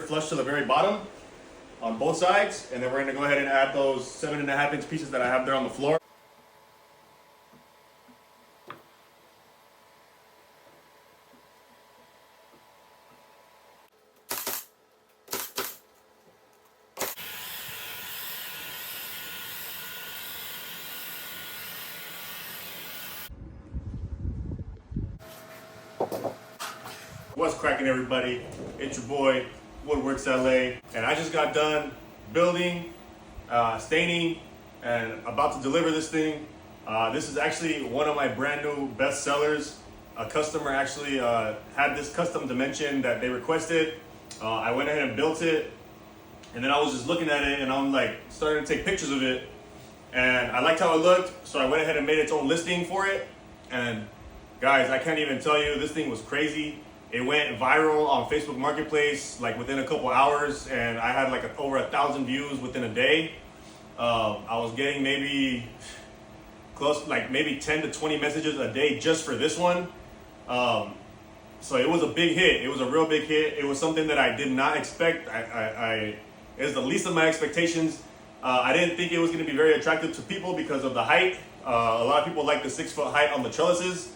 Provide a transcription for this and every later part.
flush to the very bottom on both sides, and then we're gonna go ahead and add those 7.5-inch pieces that I have there on the floor. What's cracking, everybody? It's your boy Woodworks LA, and I just got done building, staining, and about to deliver this thing. This is actually one of my brand new best sellers. A customer actually had this custom dimension that they requested. I went ahead and built it, and then I was just looking at it, and I'm like starting to take pictures of it, and I liked how it looked, so I went ahead and made its own listing for it. And guys, I can't even tell you, this thing was crazy. It went viral on Facebook Marketplace like within a couple hours, and I had like over 1,000 views within a day. I was getting maybe maybe 10 to 20 messages a day just for this one. So it was a big hit. It was a real big hit. It was something that I did not expect. It was the least of my expectations. I didn't think it was going to be very attractive to people because of the height. A lot of people like the 6-foot height on the trellises.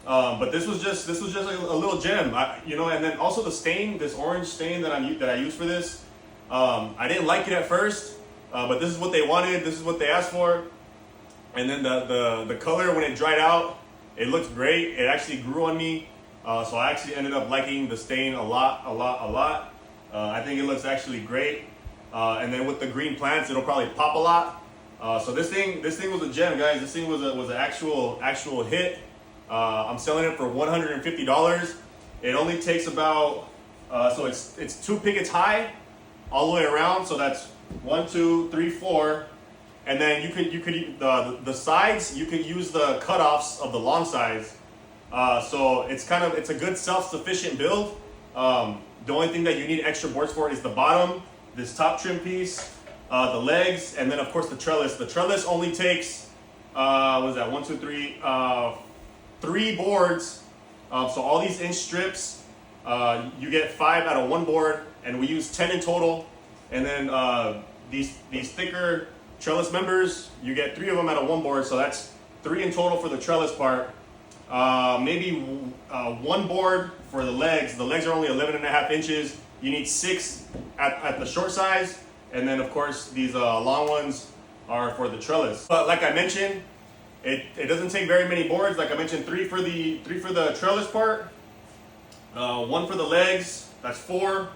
But this was just a little gem, and then also the stain, this orange stain that I used for this. I didn't like it at first, but this is what they wanted. This is what they asked for. And then the color, when it dried out, it looked great. It actually grew on me, so I actually ended up liking the stain a lot. I think it looks actually great. And then with the green plants, it'll probably pop a lot. So this thing was a gem, guys. This thing was an actual hit. I'm selling it for $150. It only takes about so it's 2 pickets high all the way around. So that's 1, 2, 3, 4, and then you could the sides, you could use the cutoffs of the long sides. So it's a good self-sufficient build. The only thing that you need extra boards for is the bottom, this top trim piece, the legs, and then of course the trellis. The trellis only takes what is that? 1, 2, 3. 3 boards, so all these inch strips, you get 5 out of 1 board, and we use 10 in total. And then these thicker trellis members, you get 3 of them out of 1 board, so that's 3 in total for the trellis part. Maybe 1 board for the legs. The legs are only 11.5 inches. You need 6 at the short size, and then of course these long ones are for the trellis. But like I mentioned, it doesn't take very many boards. Like I mentioned, 3 for the trellis part, 1 for the legs, that's 4,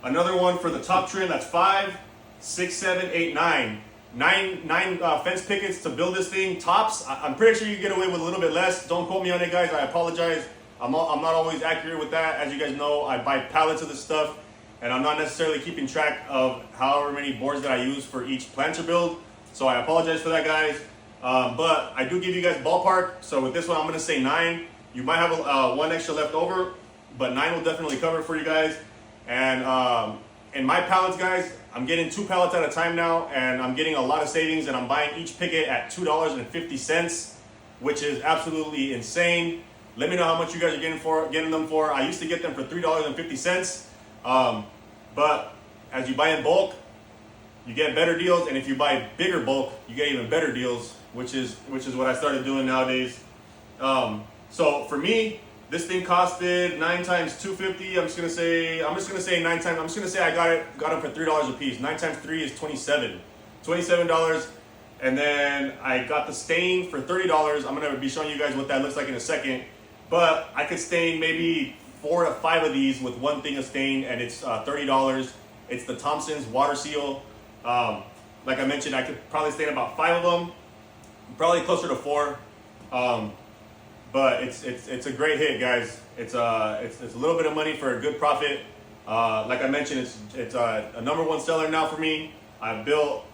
another one for the top trim, that's 5, 6, 7, 8, 9. 9 fence pickets to build this thing, tops. I'm pretty sure you get away with a little bit less. Don't quote me on it, guys. I apologize. I'm not always accurate with that. As you guys know, I buy pallets of this stuff, and I'm not necessarily keeping track of however many boards that I use for each planter build. So I apologize for that, guys. But I do give you guys ballpark. So with this one, I'm going to say 9. You might have 1 extra left over, but 9 will definitely cover for you guys. And in my pallets, guys, I'm getting 2 pallets at a time now, and I'm getting a lot of savings, and I'm buying each picket at $2.50, which is absolutely insane. Let me know how much you guys are getting them for. I used to get them for $3.50. But as you buy in bulk, you get better deals, and if you buy bigger bulk, you get even better deals, which is what I started doing nowadays. So for me, this thing costed 9 times $2.50. I'm just gonna say 9 times. I'm just gonna say I got them for $3 a piece. 9 times 3 is $27. And then I got the stain for $30. I'm gonna be showing you guys what that looks like in a second. But I could stain maybe 4 to 5 of these with 1 thing of stain, and it's $30. It's the Thompson's water seal. Like I mentioned, I could probably stain about 5 of them, probably closer to 4. But it's a great hit, guys. It's a little bit of money for a good profit. Like I mentioned, it's a #1 seller now for me. I've built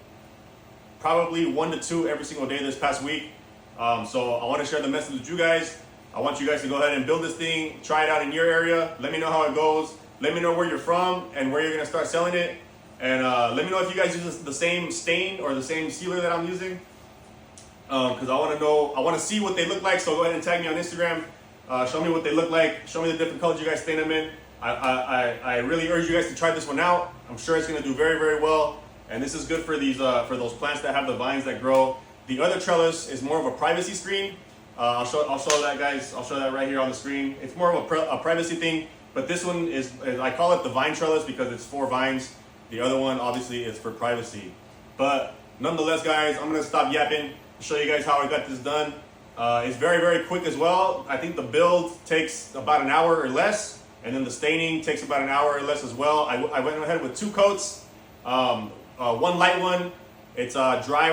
probably 1 to 2 every single day this past week. So I want to share the message with you guys. I want you guys to go ahead and build this thing, try it out in your area. Let me know how it goes. Let me know where you're from and where you're gonna start selling it. And let me know if you guys use the same stain or the same sealer that I'm using. Because I want to see what they look like. So go ahead and tag me on Instagram. Show me what they look like. Show me the different colors you guys stain them in. I really urge you guys to try this one out. I'm sure it's going to do very, very well. And this is good for these for those plants that have the vines that grow. The other trellis is more of a privacy screen. I'll show that, guys. I'll show that right here on the screen. It's more of a privacy thing. But this one is, I call it the vine trellis because it's 4 vines. The other one, obviously, is for privacy. But nonetheless, guys, I'm going to stop yapping, show you guys how I got this done. It's very, very quick as well. I think the build takes about an hour or less, and then the staining takes about an hour or less as well. I went ahead with 2 coats, one light one. It's dry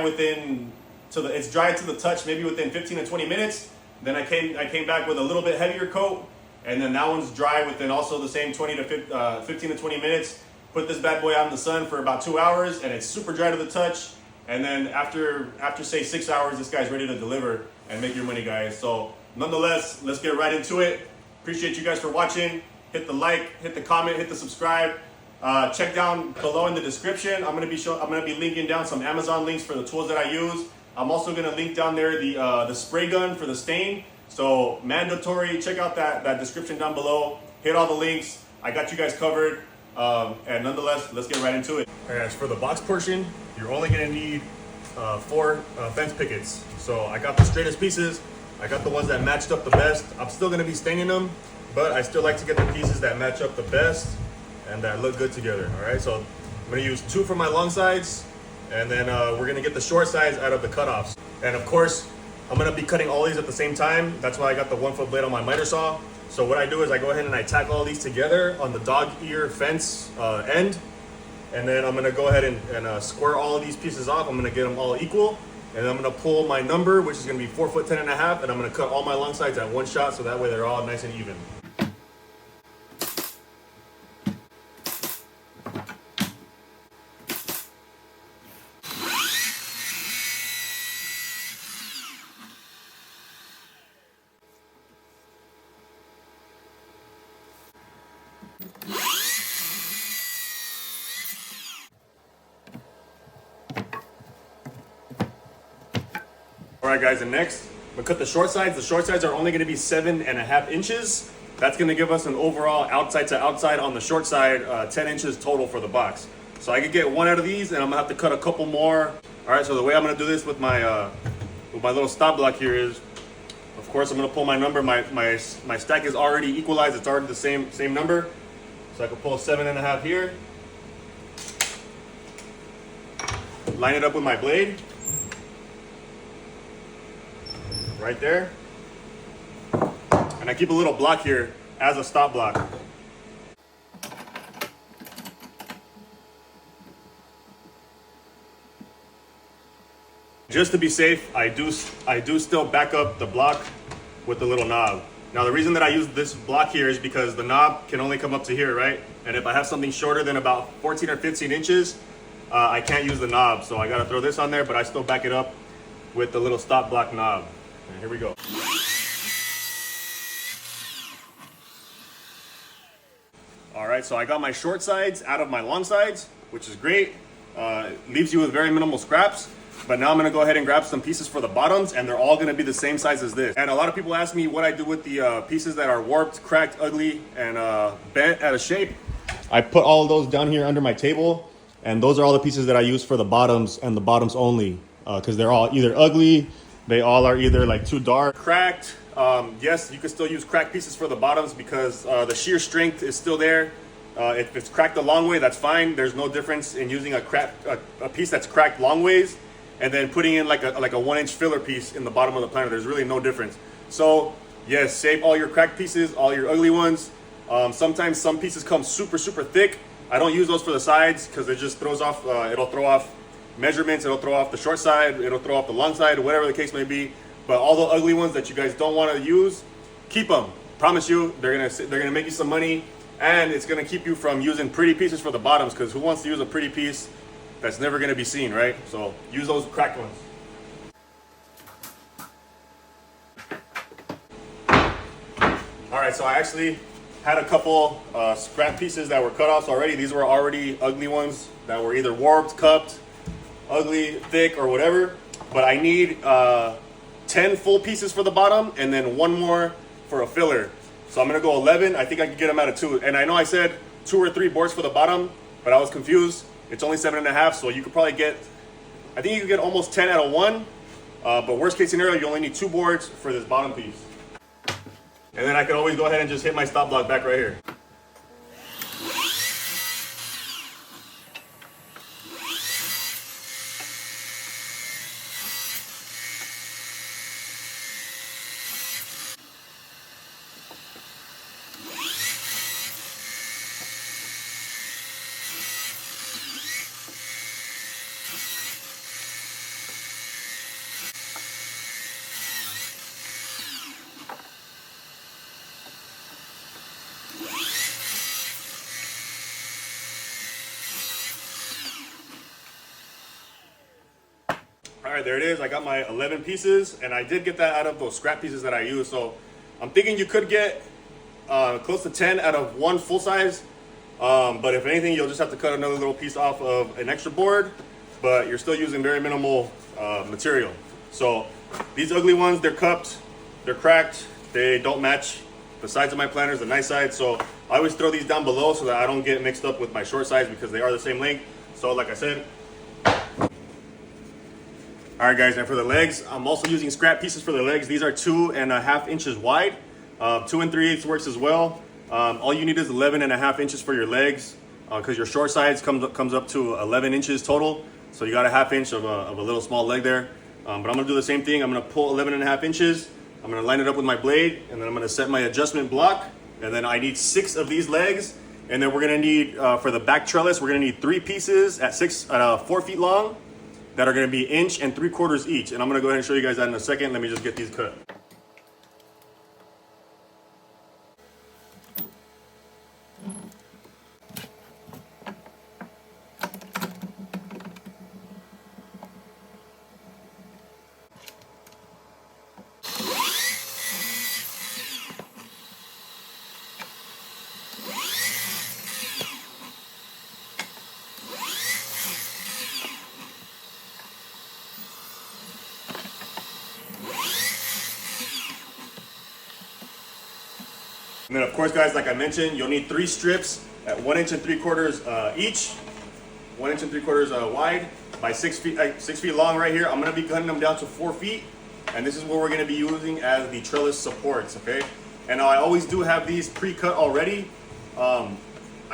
it's dry to the touch, maybe within 15 to 20 minutes. Then I came back with a little bit heavier coat, and then that one's dry within also the same 15 to 20 minutes. Put this bad boy out in the sun for about 2 hours, and it's super dry to the touch. And then after say 6 hours, this guy's ready to deliver and make your money, guys. So nonetheless, let's get right into it. Appreciate you guys for watching. Hit the like, hit the comment, hit the subscribe. Check down below in the description. I'm gonna be linking down some Amazon links for the tools that I use. I'm also gonna link down there the spray gun for the stain. So mandatory, check out that description down below. Hit all the links. I got you guys covered. And nonetheless, let's get right into it. All right, as for the box portion, you're only gonna need 4 fence pickets. So I got the straightest pieces. I got the ones that matched up the best. I'm still gonna be staining them, but I still like to get the pieces that match up the best and that look good together. All right, so I'm gonna use 2 for my long sides, and then we're gonna get the short sides out of the cutoffs. And of course, I'm gonna be cutting all these at the same time. That's why I got the 1-foot blade on my miter saw. So what I do is I go ahead and I tack all these together on the dog ear fence end. And then I'm gonna go ahead and square all of these pieces off. I'm gonna get them all equal. And I'm gonna pull my number, which is gonna be 4 foot 10 and a half. And I'm gonna cut all my long sides at one shot so that way they're all nice and even. All right, guys, and next, I'm gonna cut the short sides. The short sides are only gonna be 7.5 inches. That's gonna give us an overall outside to outside on the short side, 10 inches total for the box. So I could get 1 out of these, and I'm gonna have to cut a couple more. All right, so the way I'm gonna do this with my little stop block here is, of course, I'm gonna pull my number. My stack is already equalized. It's already the same number. So I can pull 7.5 here. Line it up with my blade. Right there. And I keep a little block here as a stop block. Just to be safe, I do still back up the block with the little knob. Now the reason that I use this block here is because the knob can only come up to here, right? And if I have something shorter than about 14 or 15 inches, I can't use the knob. So I gotta throw this on there, but I still back it up with the little stop block knob. And here we go. All right, so I got my short sides out of my long sides, which is great. Leaves you with very minimal scraps. But now I'm gonna go ahead and grab some pieces for the bottoms, and they're all gonna be the same size as this. And a lot of people ask me what I do with the pieces that are warped, cracked, ugly, and bent out of shape. I put all of those down here under my table, and those are all the pieces that I use for the bottoms and the bottoms only, because they're all either ugly, they all are either like too dark, cracked. Yes, you can still use cracked pieces for the bottoms because the shear strength is still there. If it's cracked a long way, that's fine. There's no difference in using a piece that's cracked long ways and then putting in like a 1-inch filler piece in the bottom of the planter. There's really no difference. So yes, save all your cracked pieces, all your ugly ones. Sometimes some pieces come super thick. I don't use those for the sides because it just throws off, it'll throw off measurements, it'll throw off the short side, it'll throw off the long side, whatever the case may be. But all the ugly ones that you guys don't want to use, keep them. Promise you, they're gonna make you some money, and it's gonna keep you from using pretty pieces for the bottoms, because who wants to use a pretty piece that's never gonna be seen, right? So use those cracked ones. All right, so I actually had a couple scrap pieces that were cut off already. These were already ugly ones that were either warped, cupped, ugly, thick, or whatever. But I need 10 full pieces for the bottom and then 1 more for a filler. So I'm gonna go 11. I think I can get them out of 2. And I know I said 2 or 3 boards for the bottom, but I was confused. It's only 7.5, so you could probably get, I think you could get almost 10 out of 1. But worst case scenario, you only need 2 boards for this bottom piece. And then I can always go ahead and just hit my stop block back right here. All right, there it is. I got my 11 pieces, and I did get that out of those scrap pieces that I used. So I'm thinking you could get close to 10 out of 1 full size. But if anything, you'll just have to cut another little piece off of an extra board, but you're still using very minimal material. So these ugly ones, they're cupped, they're cracked, they don't match the sides of my planters, the nice side. So I always throw these down below so that I don't get mixed up with my short sides because they are the same length. So like I said, all right guys, and for the legs, I'm also using scrap pieces for the legs. These are 2.5 inches wide. 2 3/8 works as well. All you need is 11.5 inches for your legs because your short sides comes up to 11 inches total. So you got a 1/2 inch of a little small leg there. But I'm gonna do the same thing. I'm gonna pull 11.5 inches. I'm gonna line it up with my blade, and then I'm gonna set my adjustment block. And then I need 6 of these legs. And then we're gonna need, for the back trellis, we're gonna need 3 pieces at 4 feet long that are gonna be 1 3/4 inches each. And I'm gonna go ahead and show you guys that in a second. Let me just get these cut. And then of course guys, like I mentioned, you'll need 3 strips at 1 3/4 inches each, 1 3/4 inches wide by 6 feet long right here. I'm gonna be cutting them down to 4 feet. And this is what we're gonna be using as the trellis supports, okay? And I always do have these pre-cut already. I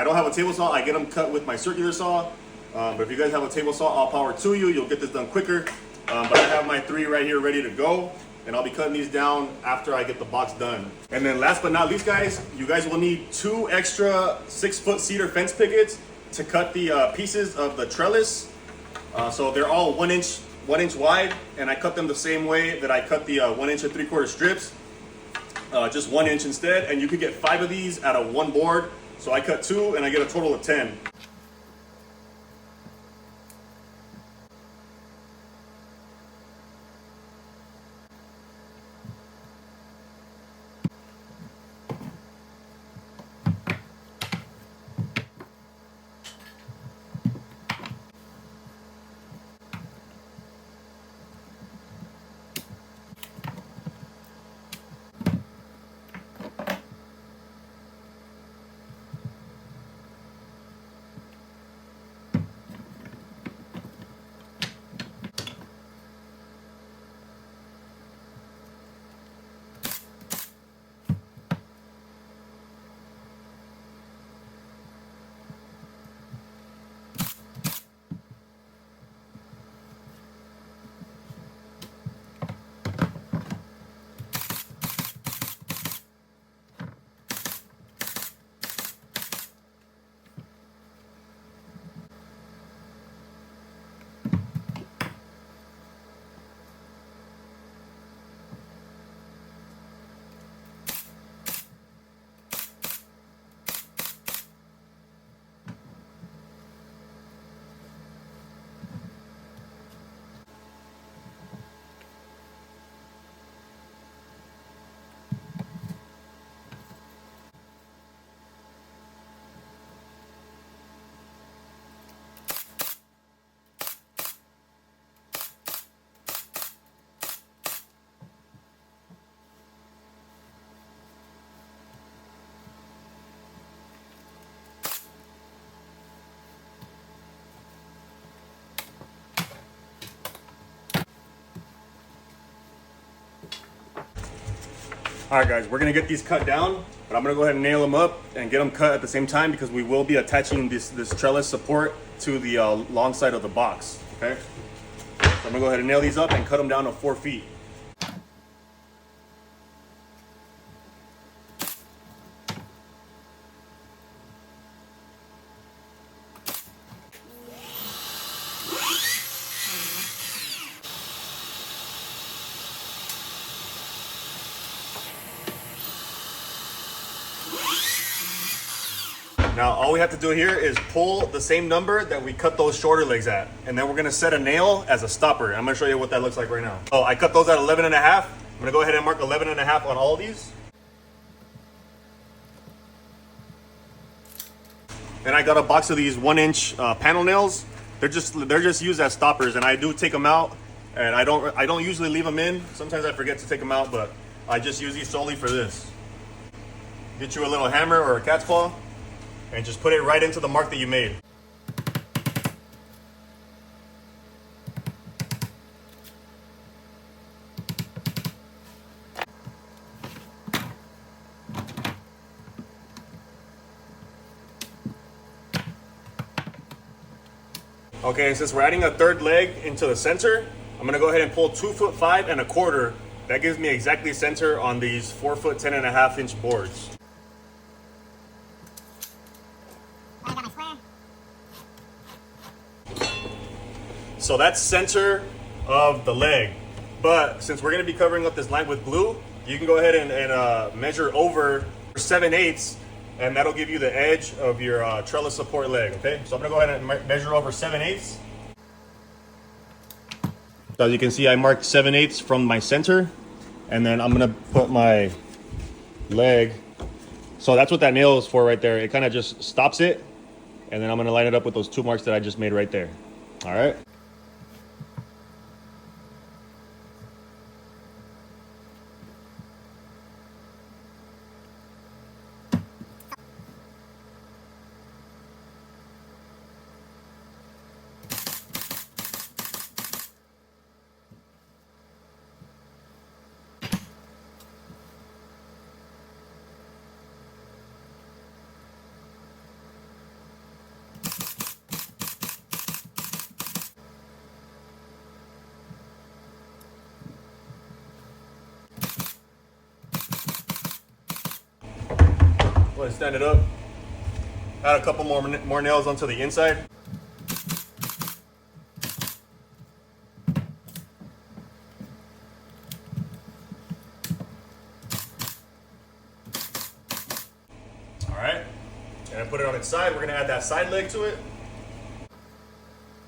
don't have a table saw, I get them cut with my circular saw. But if you guys have a table saw, all power to you, you'll get this done quicker. But I have my 3 right here ready to go. And I'll be cutting these down after I get the box done. And then last but not least guys, you guys will need 2 extra 6-foot cedar fence pickets to cut the pieces of the trellis. So they're all 1 inch wide, and I cut them the same way that I cut the 1 3/4 strips, just 1 inch instead. And you could get 5 of these out of 1 board. So I cut 2 and I get a total of 10. All right, guys, we're gonna get these cut down, but I'm gonna go ahead and nail them up and get them cut at the same time because we will be attaching this trellis support to the long side of the box, okay? So I'm gonna go ahead and nail these up and cut them down to 4 feet. Now, all we have to do here is pull the same number that we cut those shorter legs at. And then we're gonna set a nail as a stopper. I'm gonna show you what that looks like right now. Oh, I cut those at 11 and a half. I'm gonna go ahead and mark 11 and a half on all of these. And I got a box of these 1-inch panel nails. They're just used as stoppers, and I do take them out. And I don't usually leave them in. Sometimes I forget to take them out, but I just use these solely for this. Get you a little hammer or a cat's paw, and just put it right into the mark that you made. Okay, since we're adding a third leg into the center, I'm gonna go ahead and pull 2'5" and a quarter. That gives me exactly center on these 4 foot 10.5" boards. So that's center of the leg. But since we're gonna be covering up this line with glue, you can go ahead and measure over 7/8, and that'll give you the edge of your trellis support leg, okay? So I'm gonna go ahead and measure over 7/8. So as you can see, I marked 7/8 from my center, and then I'm gonna put my leg. So that's what that nail is for right there. It kind of just stops it, and then I'm gonna line it up with those 2 marks that I just made right there. All right. Go ahead and stand it up. Add a couple more nails onto the inside. All right, and I put it on its side. We're gonna add that side leg to it.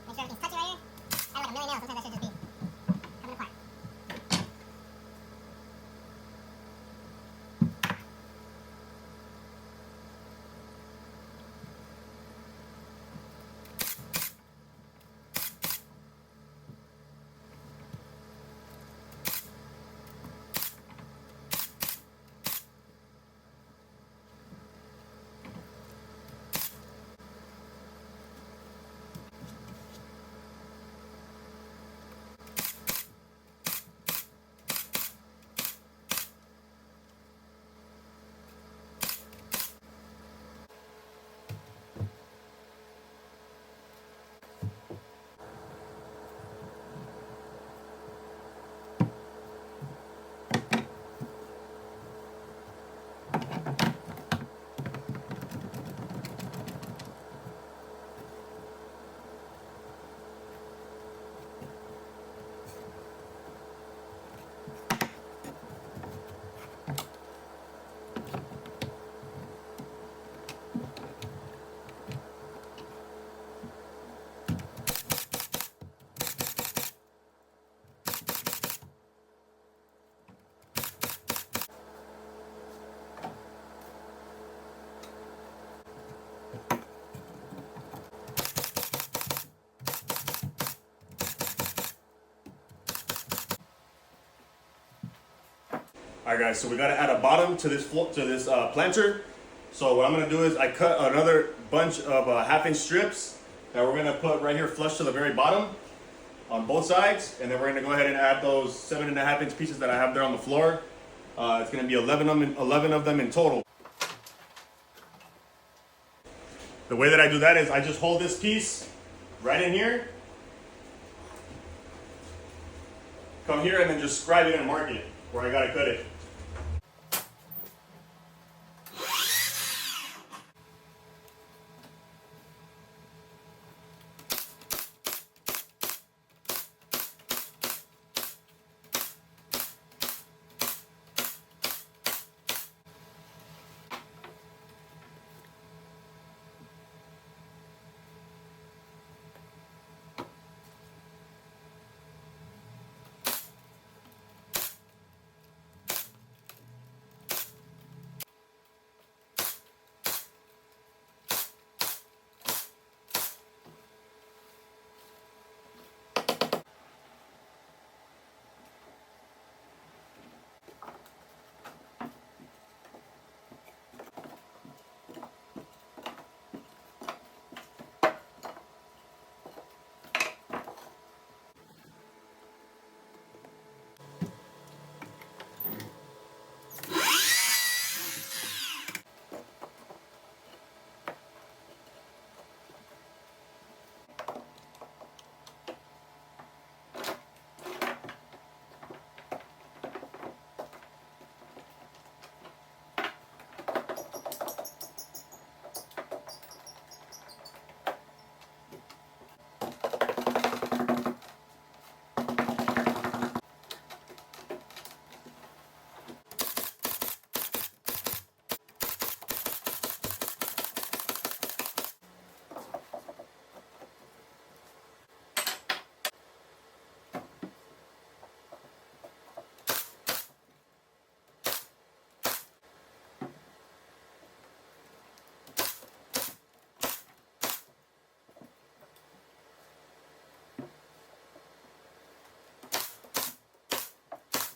Make sure everything's touchy right here. I have like a million nails. Sometimes that should just be coming apart. All right, guys, so we gotta add a bottom to this planter. So what I'm gonna do is I cut another bunch of 1/2" strips that we're gonna put right here flush to the very bottom on both sides, and then we're gonna go ahead and add those 7.5" pieces that I have there on the floor It's going to be 11 of them in total. The way that I do that is I just hold this piece right in here, come here, and then just scribe it and mark it where I got to cut it.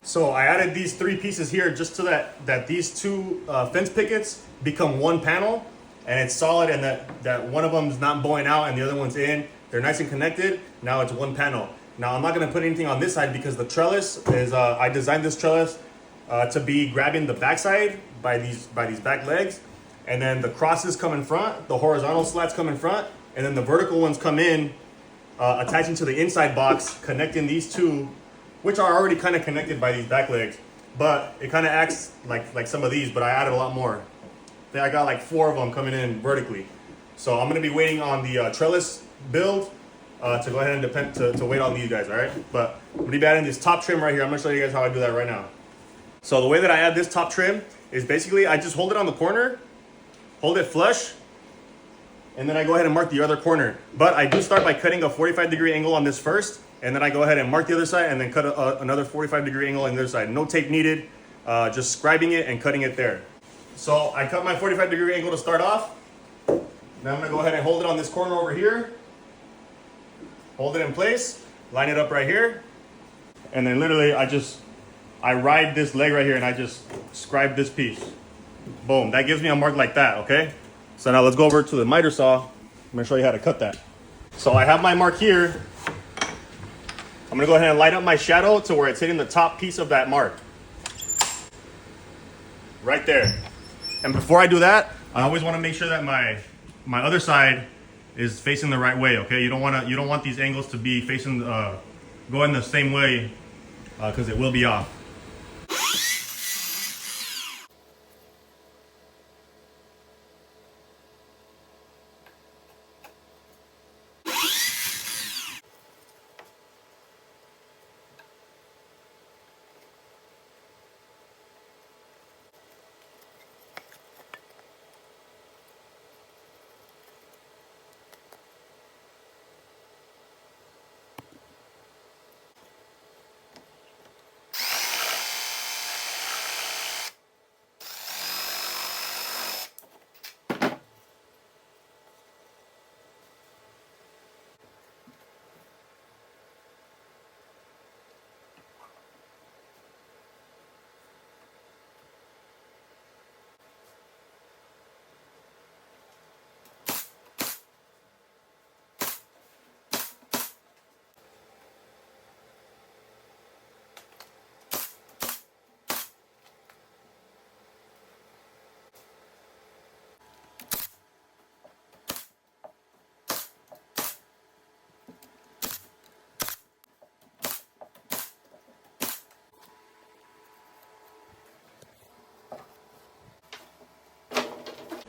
So I added these 3 pieces here just so that these 2 fence pickets become one panel, and it's solid, and that one of them is not bowing out and the other one's in. They're nice and connected. Now it's one panel. Now I'm not gonna put anything on this side because the trellis is, I designed this trellis to be grabbing the backside by these back legs, and then the crosses come in front, the horizontal slats come in front, and then the vertical ones come in, attaching to the inside box, connecting these 2, which are already kind of connected by these back legs, but it kind of acts like some of these, but I added a lot more. I got like 4 of them coming in vertically. So I'm gonna be waiting on the trellis build to go ahead and to wait on these guys, all right? But I'm gonna be adding this top trim right here. I'm gonna show you guys how I do that right now. So the way that I add this top trim is basically I just hold it on the corner, hold it flush, and then I go ahead and mark the other corner. But I do start by cutting a 45-degree angle on this first, and then I go ahead and mark the other side and then cut another 45-degree angle on the other side. No tape needed, just scribing it and cutting it there. So I cut my 45-degree angle to start off. Now I'm gonna go ahead and hold it on this corner over here. Hold it in place, line it up right here. And then literally I ride this leg right here and I just scribe this piece. Boom, that gives me a mark like that, okay? So now let's go over to the miter saw. I'm gonna show you how to cut that. So I have my mark here. I'm gonna go ahead and light up my shadow to where it's hitting the top piece of that mark. Right there. And before I do that, I always wanna make sure that my other side is facing the right way, okay? You don't want these angles to be facing, going the same way, because it will be off.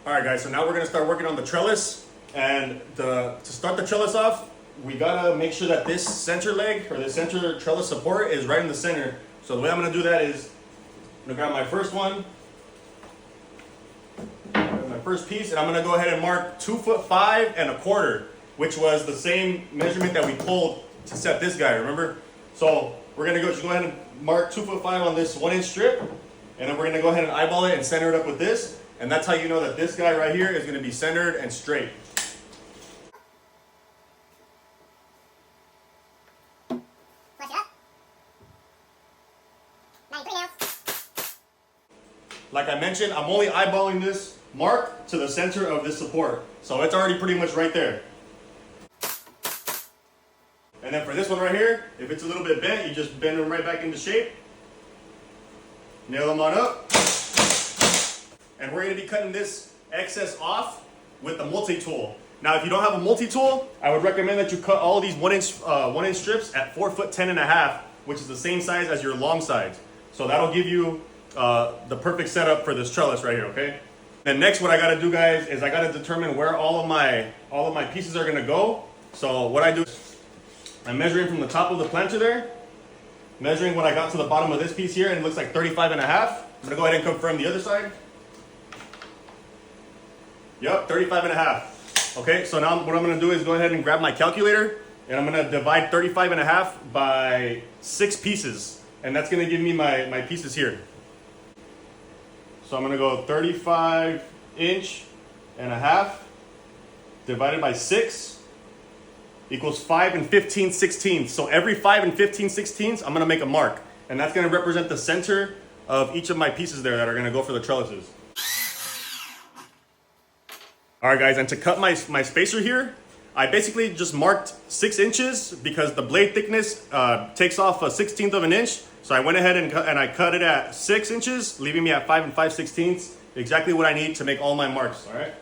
All right, guys, so now we're gonna start working on the trellis. And to start the trellis off, we gotta make sure that this center leg, or the center trellis support, is right in the center. So the way I'm gonna do that is, I'm gonna grab my first one, my first piece, and I'm gonna go ahead and mark 2'5" and 1/4", which was the same measurement that we pulled to set this guy, remember? So we're gonna just go ahead and mark 2'5" on this 1-inch strip, and then we're gonna go ahead and eyeball it and center it up with this, and that's how you know that this guy right here is gonna be centered and straight. Flush it up. 93 nails. Like I mentioned, I'm only eyeballing this mark to the center of this support. So it's already pretty much right there. And then for this one right here, if it's a little bit bent, you just bend them right back into shape. Nail them on up. And we're gonna be cutting this excess off with the multi-tool. Now, if you don't have a multi-tool, I would recommend that you cut all these 1-inch strips at 4'10½", which is the same size as your long sides. So that'll give you the perfect setup for this trellis right here, okay? Then next, what I gotta do, guys, is I gotta determine where all of my pieces are gonna go. So what I do is I'm measuring from the top of the planter there, measuring what I got to the bottom of this piece here, and it looks like 35.5. I'm gonna go ahead and confirm the other side. Yep, 35.5. Okay, so now what I'm gonna do is go ahead and grab my calculator, and I'm gonna divide 35.5 by 6 pieces, and that's gonna give me my pieces here. So I'm gonna go 35.5 divided by 6 equals 5 15/16. So every 5 15/16, I'm gonna make a mark, and that's gonna represent the center of each of my pieces there that are gonna go for the trellises. All right, guys, and to cut my spacer here, I basically just marked 6 inches because the blade thickness takes off a 1/16 of an inch. So I went ahead and I cut it at 6 inches, leaving me at 5 5/16, exactly what I need to make all my marks, all right?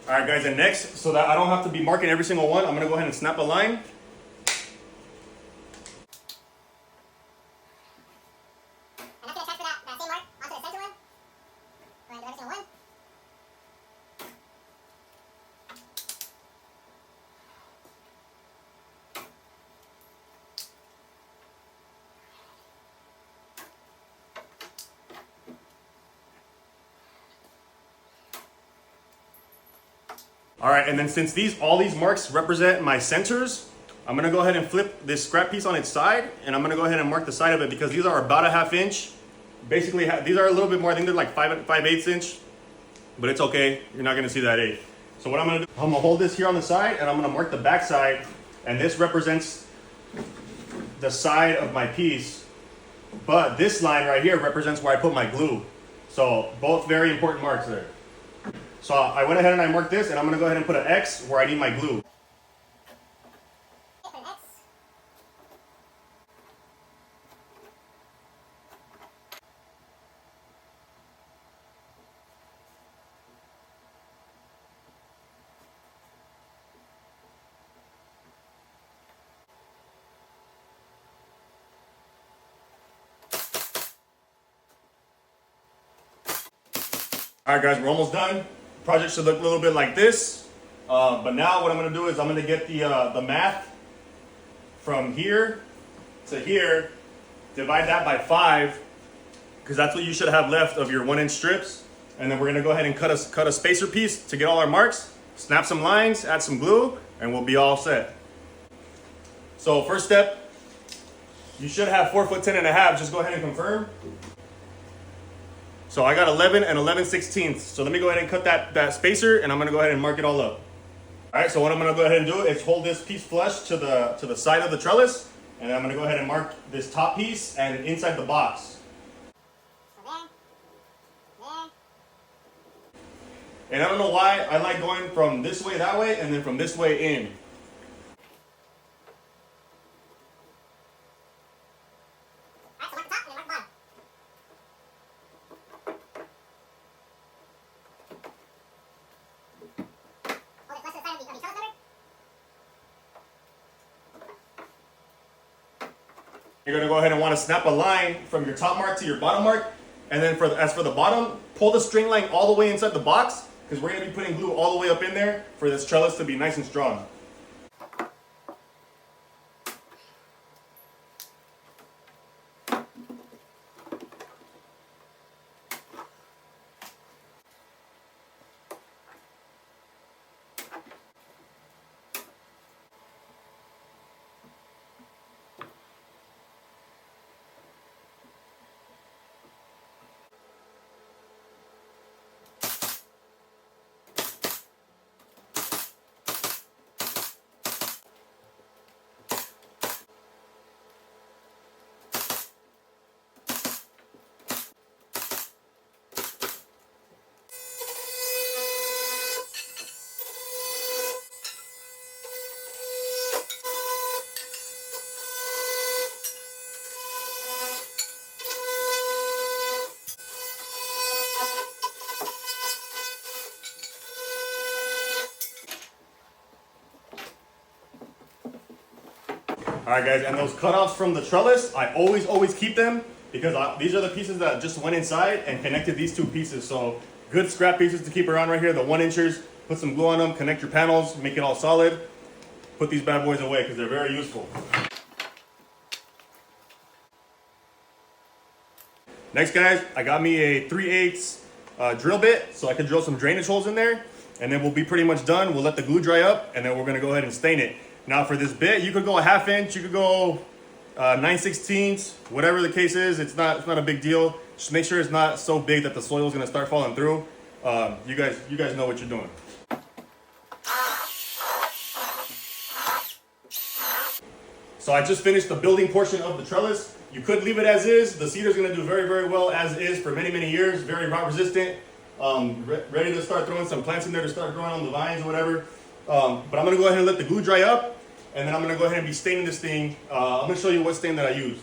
All right, guys, and next, so that I don't have to be marking every single one, I'm gonna go ahead and snap a line. And that's gonna transfer that same mark onto the center one. We're gonna do every single one. All right, and then since all these marks represent my centers, I'm gonna go ahead and flip this scrap piece on its side, and I'm gonna go ahead and mark the side of it because these are about a 1/2 inch. Basically, these are a little bit more. I think they're like 5/8 inch, but it's okay. You're not gonna see that 8. So what I'm gonna do, I'm gonna hold this here on the side, and I'm gonna mark the back side, and this represents the side of my piece. But this line right here represents where I put my glue. So both very important marks there. So I went ahead and I marked this, and I'm gonna go ahead and put an X where I need my glue. Put an X. All right, guys, we're almost done. Project should look a little bit like this. But now what I'm gonna do is I'm gonna get the math from here to here, divide that by 5, because that's what you should have left of your 1-inch strips. And then we're gonna go ahead and cut a spacer piece to get all our marks, snap some lines, add some glue, and we'll be all set. So first step, you should have 4'10½". Just go ahead and confirm. So I got 11 and 11/16. So let me go ahead and cut that spacer, and I'm gonna go ahead and mark it all up. All right, so what I'm gonna go ahead and do is hold this piece flush to the side of the trellis, and I'm gonna go ahead and mark this top piece and inside the box. So there. And I don't know why I like going from this way that way and then from this way in. Alright, so mark the top. You're gonna go ahead and want to snap a line from your top mark to your bottom mark. And then as for the bottom, pull the string line all the way inside the box because we're gonna be putting glue all the way up in there for this trellis to be nice and strong. All right, guys, and those cutoffs from the trellis, I always keep them because these are the pieces that just went inside and connected these two pieces. So good scrap pieces to keep around right here, the 1-inchers. Put some glue on them, connect your panels, make it all solid. Put these bad boys away because they're very useful. Next, guys, I got me a 3/8 drill bit so I can drill some drainage holes in there, and then we'll be pretty much done. We'll let the glue dry up, and then we're gonna go ahead and stain it. Now for this bit, you could go a 1/2 inch, you could go 9/16, whatever the case is. It's not a big deal. Just make sure it's not so big that the soil is gonna start falling through. You guys know what you're doing. So I just finished the building portion of the trellis. You could leave it as is. The cedar's gonna do very well as is for many years. Very rot resistant. Ready to start throwing some plants in there to start growing on the vines or whatever. But I'm gonna go ahead and let the glue dry up, and then I'm gonna go ahead and be staining this thing. I'm gonna show you what stain that I use.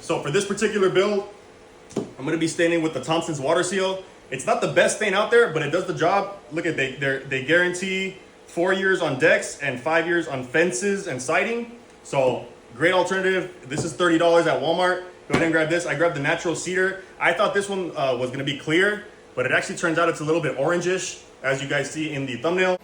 So for this particular build, I'm gonna be staining with the Thompson's Water Seal. It's not the best stain out there, but it does the job. Look at they guarantee 4 years on decks and 5 years on fences and siding. So great alternative. This is $30 at Walmart. Go ahead and grab this. I grabbed the natural cedar. I thought this one was gonna be clear, but it actually turns out it's a little bit orangish, as you guys see in the thumbnail.